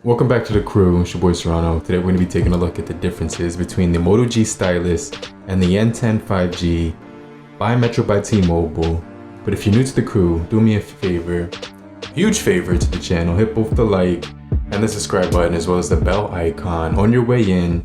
Welcome back to the crew. It's your boy Serrano. Today we're going to be taking a look at the differences between the Moto G Stylus and the N10 5G by Metro by T-Mobile. But if you're new to the crew, do me a favor, huge favor to the channel, hit both the like and the subscribe button as well as the bell icon on your way in.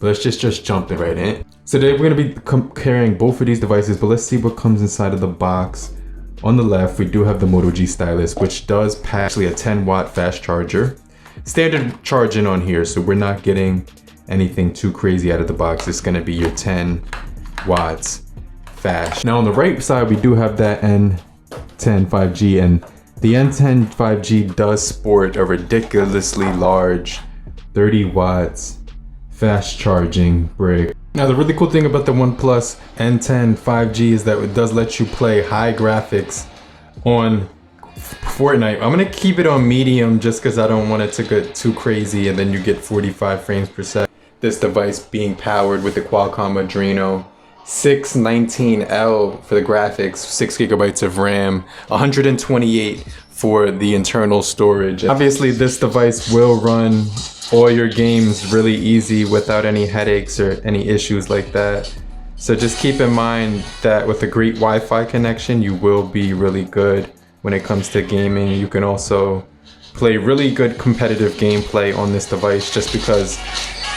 But let's just jump right in. So today we're going to be comparing both of these devices, but let's see what comes inside of the box. On the left, we do have the Moto G Stylus, which does pack actually a 10-watt fast charger. Standard charging on here, so we're not getting anything too crazy out of the box. It's going to be your 10 watts fast. Now on the right side, we do have that N10 5G, and the N10 5G does sport a ridiculously large 30 watts fast charging brick. Now the really cool thing about the OnePlus N10 5G is that it does let you play high graphics on Fortnite. I'm gonna keep it on medium just because I don't want it to get too crazy and then you get 45 frames per second. This device being powered with the Qualcomm Adreno 619L for the graphics, 6 gigabytes of RAM, 128 for the internal storage. Obviously this device will run all your games really easy without any headaches or any issues like that. So just keep in mind that with a great Wi-Fi connection, you will be really good when it comes to gaming. You can also play really good competitive gameplay on this device just because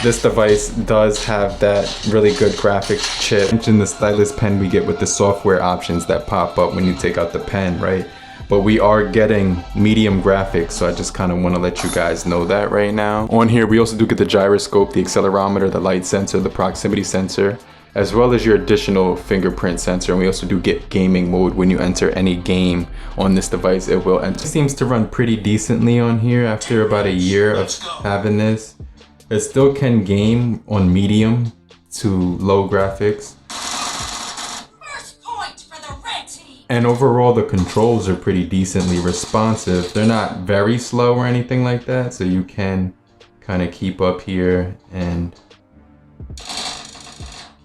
this device does have that really good graphics chip. I mentioned the stylus pen we get with the software options that pop up when you take out the pen, right? But we are getting medium graphics, so I just kind of want to let you guys know that right now. On here, we also do get the gyroscope, the accelerometer, the light sensor, the proximity sensor, as well as your additional fingerprint sensor. And we also do get gaming mode. When you enter any game on this device, it will enter. It seems to run pretty decently on here after about a year of having this. It still can game on medium to low graphics. And overall, the controls are pretty decently responsive. They're not very slow or anything like that, so you can kind of keep up here, and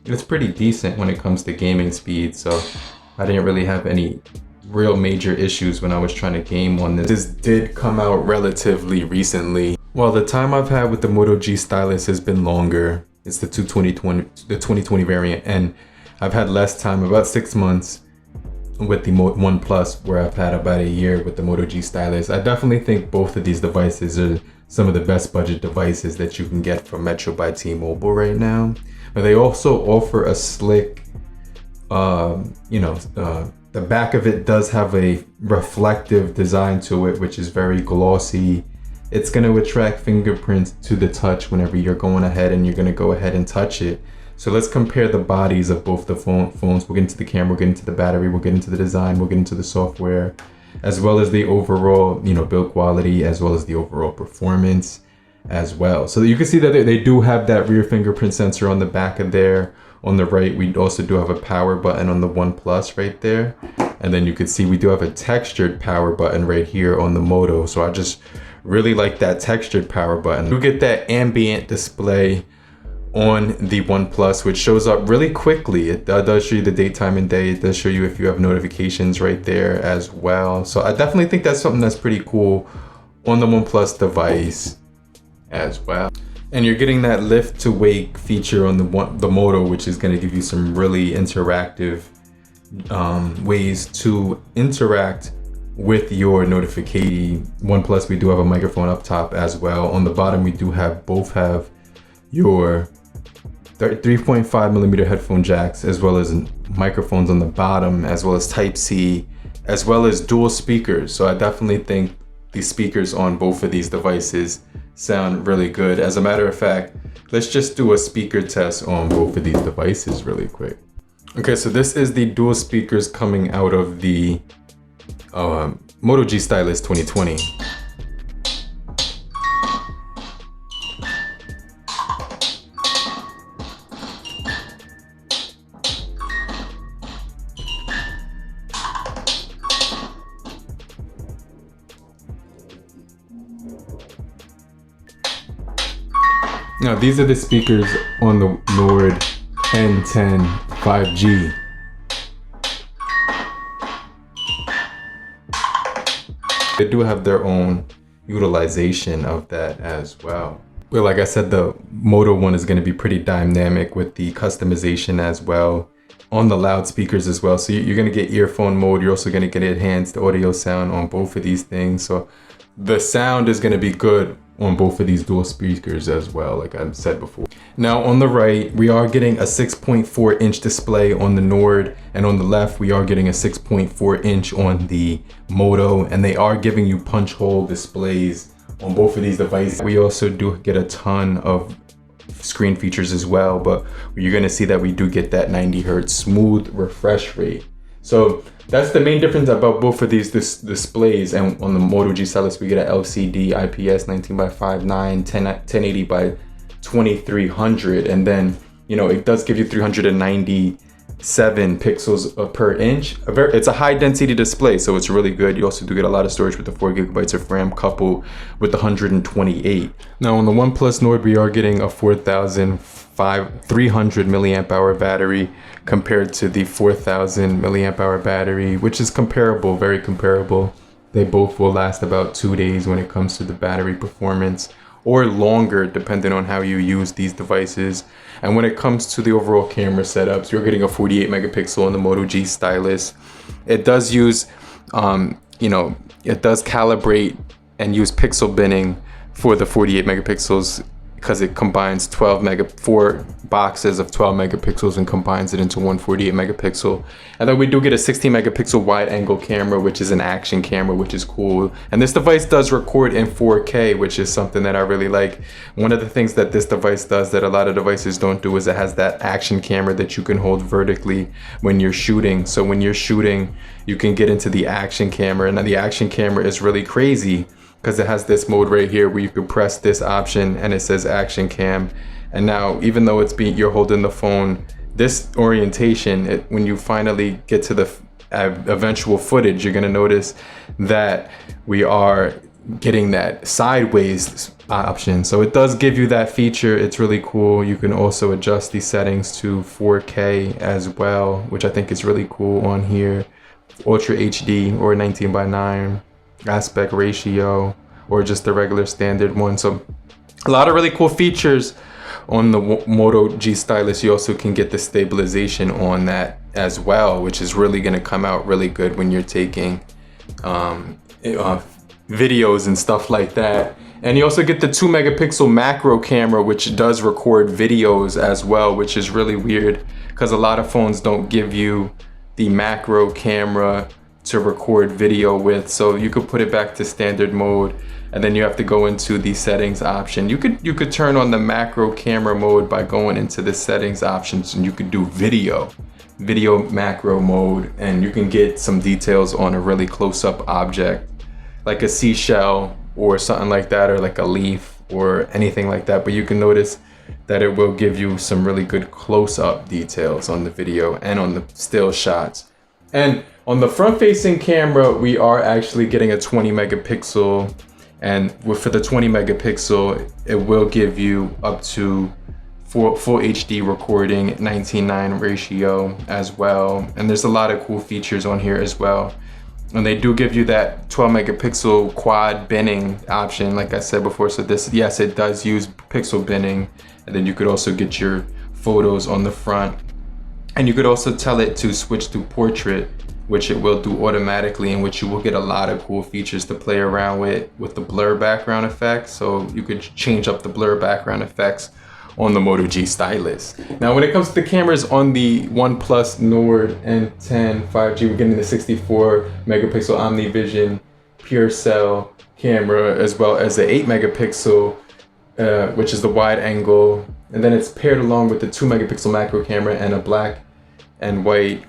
it's pretty decent when it comes to gaming speed. So I didn't really have any real major issues when I was trying to game on this. This did come out relatively recently. Well, the time I've had with the Moto G Stylus has been longer. It's the 2020 variant, and I've had less time, about 6 months, with the OnePlus, where I've had about a year with the Moto G Stylus. I definitely think both of these devices are some of the best budget devices that you can get from Metro by T-Mobile right now. But they also offer a slick, the back of it does have a reflective design to it, which is very glossy. It's going to attract fingerprints to the touch whenever you're going ahead and you're going to go ahead and touch it. So let's compare the bodies of both the phones. We'll get into the camera, we'll get into the battery, we'll get into the design, we'll get into the software, as well as the overall, build quality, as well as the overall performance as well. So you can see that they do have that rear fingerprint sensor on the back of there. On the right, we also do have a power button on the OnePlus right there. And then you can see we do have a textured power button right here on the Moto. So I just really like that textured power button. You get that ambient display on the OnePlus, which shows up really quickly. It does show you the daytime and day. It does show you if you have notifications right there as well. So I definitely think that's something that's pretty cool on the OnePlus device as well. And you're getting that lift to wake feature on the Moto, which is going to give you some really interactive ways to interact with your notification. OnePlus, we do have a microphone up top as well. On the bottom, we do both have your 3.5 millimeter headphone jacks, as well as microphones on the bottom, as well as Type-C, as well as dual speakers. So I definitely think the speakers on both of these devices sound really good. As a matter of fact, let's just do a speaker test on both of these devices really quick. Okay, so this is the dual speakers coming out of the Moto G Stylus 2020. Now these are the speakers on the Nord N10 5G. They do have their own utilization of that as well. But like I said, the Moto one is going to be pretty dynamic with the customization as well on the loudspeakers as well. So you're going to get earphone mode. You're also going to get enhanced audio sound on both of these things. So the sound is going to be good on both of these dual speakers as well, like I've said before. Now on the right, we are getting a 6.4 inch display on the Nord, and on the left, we are getting a 6.4 inch on the Moto, and they are giving you punch hole displays on both of these devices. We also do get a ton of screen features as well, but you're gonna see that we do get that 90 Hertz smooth refresh rate. So that's the main difference about both of these displays. And on the Moto G Stylus, we get an LCD IPS 19:5:9, 1080 by 2300, and then it does give you 397 pixels per inch. It's a high density display, so it's really good. You also do get a lot of storage with the 4 gigabytes of RAM coupled with the 128. Now on the OnePlus Nord, we are getting a 300 milliamp hour battery compared to the 4000 milliamp hour battery, which is comparable, very comparable. They both will last about 2 days when it comes to the battery performance, or longer depending on how you use these devices. And when it comes to the overall camera setups, you're getting a 48 megapixel on the Moto G Stylus. It does use, it does calibrate and use pixel binning for the 48 megapixels because it combines 4 boxes of 12 megapixels and combines it into one 48 megapixel. And then we do get a 16 megapixel wide angle camera, which is an action camera, which is cool. And this device does record in 4K, which is something that I really like. One of the things that this device does that a lot of devices don't do is it has that action camera that you can hold vertically when you're shooting. So when you're shooting, you can get into the action camera. And the action camera is really crazy because it has this mode right here where you can press this option and it says action cam. And now, even though you're holding the phone, this orientation, when you finally get to the eventual footage, you're gonna notice that we are getting that sideways option. So it does give you that feature. It's really cool. You can also adjust these settings to 4K as well, which I think is really cool on here. Ultra HD or 19:9 aspect ratio, or just the regular standard one. So a lot of really cool features on the Moto G Stylus. You also can get the stabilization on that as well, which is really going to come out really good when you're taking videos and stuff like that. And you also get the 2 megapixel macro camera, which does record videos as well, which is really weird because a lot of phones don't give you the macro camera to record video with. So you could put it back to standard mode, and then you have to go into the settings option. You could turn on the macro camera mode by going into the settings options, and you could do video macro mode, and you can get some details on a really close-up object like a seashell or something like that, or like a leaf or anything like that. But you can notice that it will give you some really good close-up details on the video and on the still shots. And on the front-facing camera, we are actually getting a 20 megapixel, and for the 20 megapixel, it will give you up to full HD recording, 19:9 ratio as well. And there's a lot of cool features on here as well. And they do give you that 12 megapixel quad binning option, like I said before. So this, yes, it does use pixel binning, and then you could also get your photos on the front. And you could also tell it to switch to portrait, which it will do automatically, in which you will get a lot of cool features to play around with the blur background effects. So you could change up the blur background effects on the Moto G Stylus. Now, when it comes to the cameras on the OnePlus Nord N10 5G, we're getting the 64 megapixel OmniVision pure cell camera, as well as the 8 megapixel, which is the wide angle. And then it's paired along with the 2 megapixel macro camera and a black and white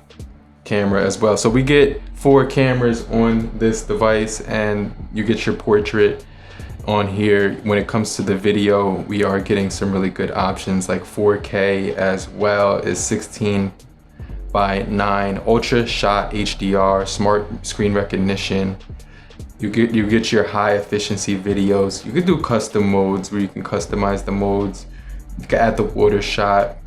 camera as well. So we get 4 cameras on this device, and you get your portrait on here. When it comes to the video, we are getting some really good options like 4K, as well as 16:9 ultra shot HDR, smart screen recognition. You get your high efficiency videos. You could do custom modes where you can customize the modes. You can add the water shot.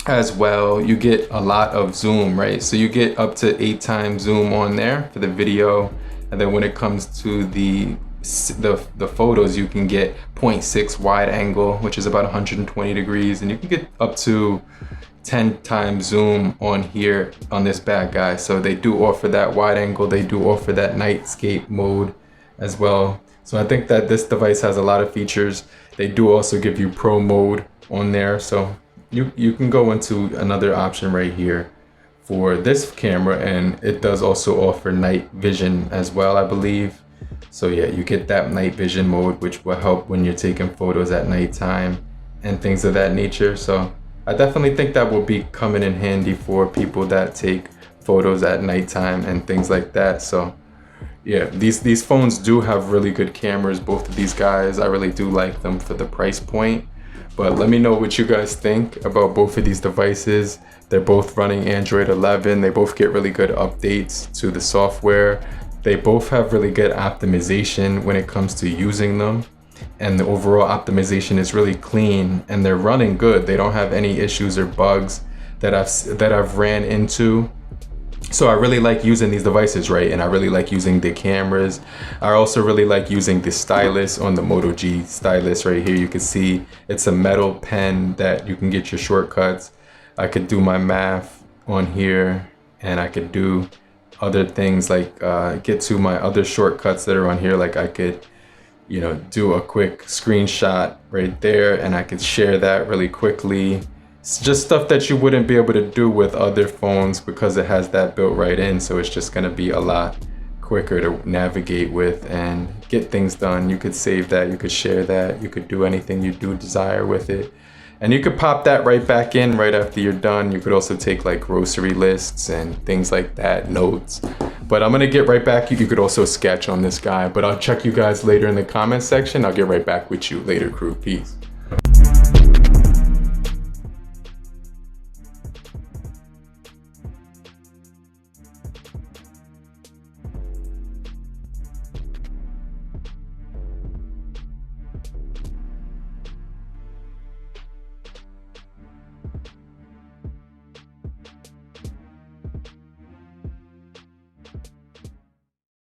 as well. You get a lot of zoom, right? So you get up to 8 times zoom on there for the video. And then when it comes to the photos, you can get 0.6 wide angle, which is about 120 degrees. And you can get up to 10 times zoom on here on this bad guy. So they do offer that wide angle. They do offer that nightscape mode as well. So I think that this device has a lot of features. They do also give you pro mode on there. So you can go into another option right here for this camera, and it does also offer night vision as well, I believe. So yeah, you get that night vision mode, which will help when you're taking photos at nighttime and things of that nature. So I definitely think that will be coming in handy for people that take photos at nighttime and things like that. So yeah, these phones do have really good cameras, both of these guys. I really do like them for the price point. But let me know what you guys think about both of these devices. They're both running Android 11. They both get really good updates to the software. They both have really good optimization when it comes to using them. And the overall optimization is really clean, and they're running good. They don't have any issues or bugs that I've ran into. So I really like using these devices, right? And I really like using the cameras. I also really like using the stylus on the Moto G stylus right here. You can see it's a metal pen that you can get your shortcuts. I could do my math on here, and I could do other things like get to my other shortcuts that are on here. Like I could, you know, do a quick screenshot right there, and I could share that really quickly. It's just stuff that you wouldn't be able to do with other phones because it has that built right in. So it's just going to be a lot quicker to navigate with and get things done. You could save that, you could share that, you could do anything you do desire with it. And you could pop that right back in right after you're done. You could also take like grocery lists and things like that, notes. But I'm going to get right back. You could also sketch on this guy, but I'll check you guys later in the comment section. I'll get right back with you later, crew. Peace.